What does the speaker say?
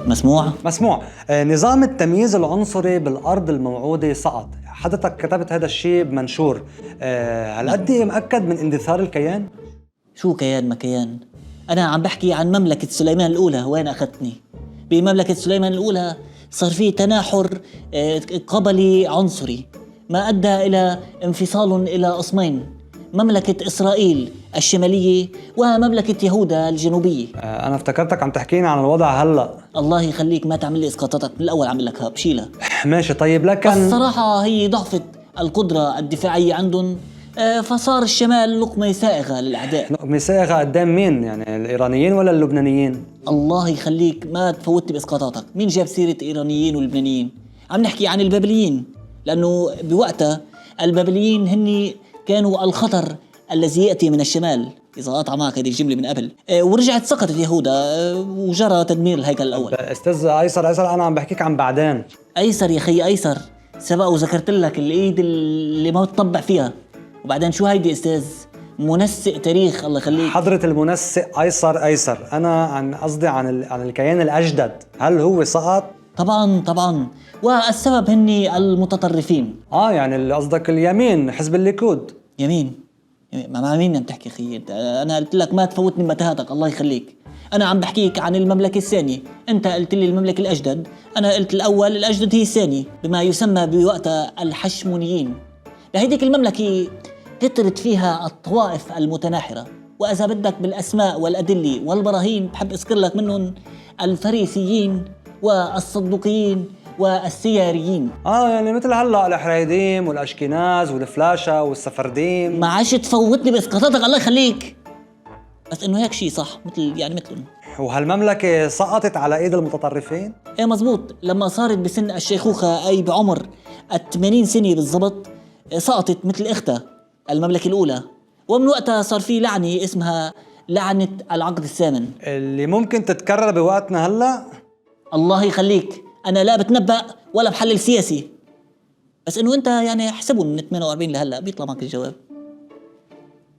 مسموع؟ مسموع. نظام التمييز العنصري بالأرض الموعودة سقط. حضرتك كتبت هذا الشيء بمنشور. هل قد مأكد من اندثار الكيان؟ شو كيان ما كيان؟ أنا عم بحكي عن مملكة سليمان الأولى. وين أخذتني؟ بمملكة سليمان الأولى صار في تناحر قبلي عنصري ما أدى إلى انفصال إلى قسمين: مملكة إسرائيل الشمالية ومملكة يهودا الجنوبية. أنا افتكرتك عم تحكينا عن الوضع هلأ. الله يخليك، ما تعمل لي إسقاطاتك من الأول، عم لك بشيلها. ماشي طيب، لكن الصراحة هي ضعفت القدرة الدفاعية عندهم، فصار الشمال لقمة سائغة للأعداء. لقمة سائغة قدام مين؟ يعني الإيرانيين ولا اللبنانيين؟ الله يخليك ما تفوتني بإسقاطاتك. مين جاب سيرة إيرانيين واللبنانيين؟ عم نحكي عن البابليين، لأنه بوقتها البابليين هن كانوا الخطر الذي يأتي من الشمال، إذا قاطع معك هذه الجملة من قبل. ورجعت سقطت يهودا وجرى تدمير الهيكل الأول. أستاذ أيسر أنا عم بحكيك عن بعدين. أيسر يا خي أيسر، سبق وذكرت لك الإيد اللي ما تطبع فيها. وبعدين شو هيدي أستاذ؟ منسق تاريخ، الله يخليك. حضرة المنسق أيسر، أنا عن قصدي عن الكيان الأجدد، هل هو سقط؟ طبعا، والسبب هني المتطرفين. يعني اللي قصدك اليمين، حزب الليكود. يمين مع مين عم تحكي خي؟ أنا قلت لك ما تفوتني بمتاهاتك، الله يخليك. أنا عم بحكيك عن المملكة الثانية، أنت قلت لي المملكة الأجدد، أنا قلت الأول، الأجدد هي الثانية، بما يسمى بوقتها الحشمونيين. لهيديك المملكة كترت فيها الطوائف المتناحرة، وإذا بدك بالأسماء والأدلة والبراهين بحب أذكر لك منهم: الفريسيين والصدوقيين والسياريين. يعني مثل هلا الحريديم والاشكناز والفلاشة والسفرديم. ما عادش تفوتني بإسقاطاتك، الله يخليك. بس إنه هيك شيء صح، مثلهم. وهالمملكة سقطت على ايد المتطرفين؟ ايه مزبوط، لما صارت بسن الشيخوخة، أي بعمر 80 سنة بالضبط، سقطت مثل اختها المملكة الأولى. ومن وقتها صار في لعنة اسمها لعنة العقد الثامن، اللي ممكن تتكرر بوقتنا هلا. الله يخليك، أنا لا بتنبأ ولا بحلل سياسي، بس إنه أنت يعني احسبوا من 48 لهلا بيطلع معك الجواب.